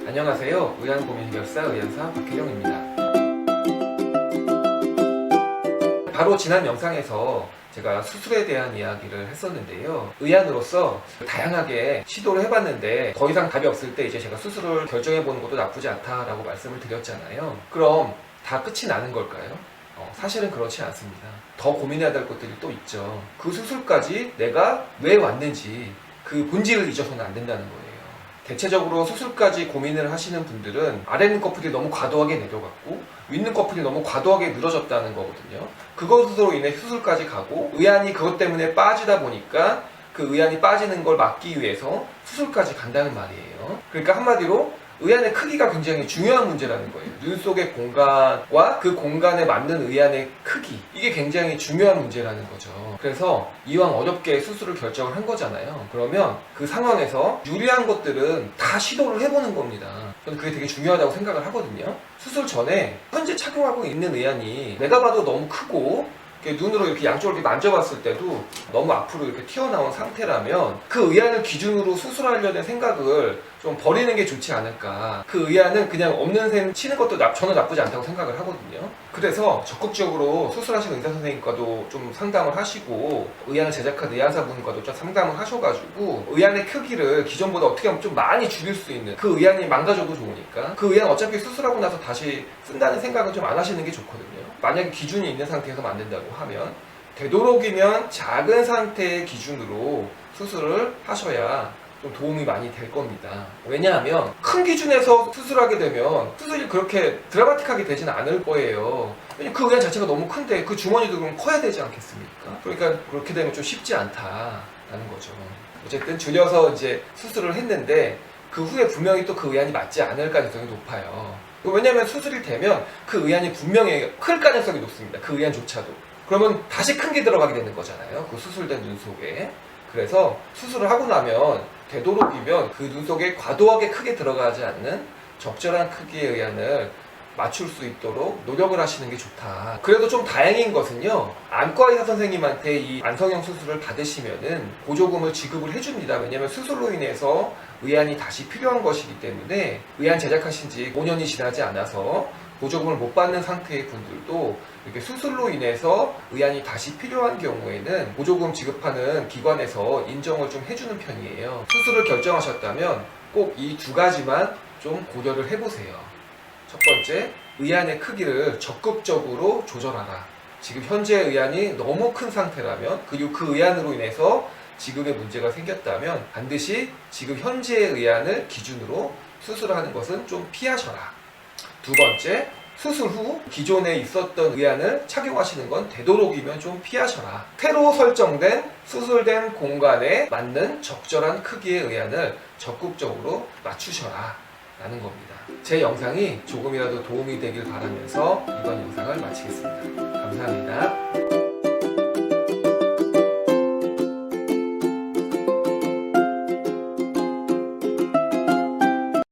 안녕하세요. 의안고민해결사 의안사 박혜령입니다. 바로 지난 영상에서 제가 수술에 대한 이야기를 했었는데요. 의안으로서 다양하게 시도를 해봤는데 더 이상 답이 없을 때 이제 제가 수술을 결정해보는 것도 나쁘지 않다라고 말씀을 드렸잖아요. 그럼 다 끝이 나는 걸까요? 사실은 그렇지 않습니다. 더 고민해야 될 것들이 또 있죠. 그 수술까지 내가 왜 왔는지 그 본질을 잊어서는 안 된다는 거예요. 대체적으로 수술까지 고민을 하시는 분들은 아래 눈꺼풀이 너무 과도하게 내려갔고 윗 눈꺼풀이 너무 과도하게 늘어졌다는 거거든요. 그것으로 인해 수술까지 가고 의안이 그것 때문에 빠지다 보니까 그 의안이 빠지는 걸 막기 위해서 수술까지 간다는 말이에요. 그러니까 한마디로 의안의 크기가 굉장히 중요한 문제라는 거예요. 눈 속의 공간과 그 공간에 맞는 의안의 크기, 이게 굉장히 중요한 문제라는 거죠. 그래서 이왕 어렵게 수술을 결정을 한 거잖아요. 그러면 그 상황에서 유리한 것들은 다 시도를 해보는 겁니다. 저는 그게 되게 중요하다고 생각을 하거든요. 수술 전에 현재 착용하고 있는 의안이 내가 봐도 너무 크고 눈으로 이렇게 양쪽으로 이렇게 만져봤을 때도 너무 앞으로 이렇게 튀어나온 상태라면 그 의안을 기준으로 수술하려는 생각을 좀 버리는 게 좋지 않을까. 그 의안은 그냥 없는 셈 치는 것도 저는 나쁘지 않다고 생각을 하거든요. 그래서 적극적으로 수술하신 의사 선생님과도 좀 상담을 하시고 의안을 제작한 의안사분과도 좀 상담을 하셔가지고 의안의 크기를 기존보다 어떻게 하면 좀 많이 줄일 수 있는, 그 의안이 망가져도 좋으니까 그 의안 어차피 수술하고 나서 다시 쓴다는 생각은 좀 안 하시는 게 좋거든요. 만약에 기준이 있는 상태에서 만든다고 하면 되도록이면 작은 상태의 기준으로 수술을 하셔야 좀 도움이 많이 될 겁니다. 왜냐하면 큰 기준에서 수술하게 되면 수술이 그렇게 드라마틱하게 되지는 않을 거예요. 왜냐면 그 의안 자체가 너무 큰데 그 주머니도 그럼 커야 되지 않겠습니까? 그러니까 그렇게 되면 좀 쉽지 않다라는 거죠. 어쨌든 줄여서 이제 수술을 했는데 그 후에 분명히 또 그 의안이 맞지 않을 가능성이 높아요. 왜냐면 수술이 되면 그 의안이 분명히 클 가능성이 높습니다. 그 의안조차도. 그러면 다시 큰 게 들어가게 되는 거잖아요. 그 수술된 눈 속에. 그래서 수술을 하고 나면 되도록이면 그 눈 속에 과도하게 크게 들어가지 않는 적절한 크기의 의안을 맞출 수 있도록 노력을 하시는 게 좋다. 그래도 좀 다행인 것은요, 안과 의사 선생님한테 이 안성형 수술을 받으시면은 보조금을 지급을 해줍니다. 왜냐면 수술로 인해서 의안이 다시 필요한 것이기 때문에 의안 제작하신 지 5년이 지나지 않아서 보조금을 못 받는 상태의 분들도 이렇게 수술로 인해서 의안이 다시 필요한 경우에는 보조금 지급하는 기관에서 인정을 좀 해주는 편이에요. 수술을 결정하셨다면 꼭 이 두 가지만 좀 고려를 해보세요. 첫 번째, 의안의 크기를 적극적으로 조절하라. 지금 현재 의안이 너무 큰 상태라면, 그리고 그 의안으로 인해서 지금의 문제가 생겼다면 반드시 지금 현재의 의안을 기준으로 수술하는 것은 좀 피하셔라. 두 번째, 수술 후 기존에 있었던 의안을 착용하시는 건 되도록이면 좀 피하셔라. 새로 설정된 수술된 공간에 맞는 적절한 크기의 의안을 적극적으로 맞추셔라 라는 겁니다. 제 영상이 조금이라도 도움이 되길 바라면서 이번 영상을 마치겠습니다. 감사합니다.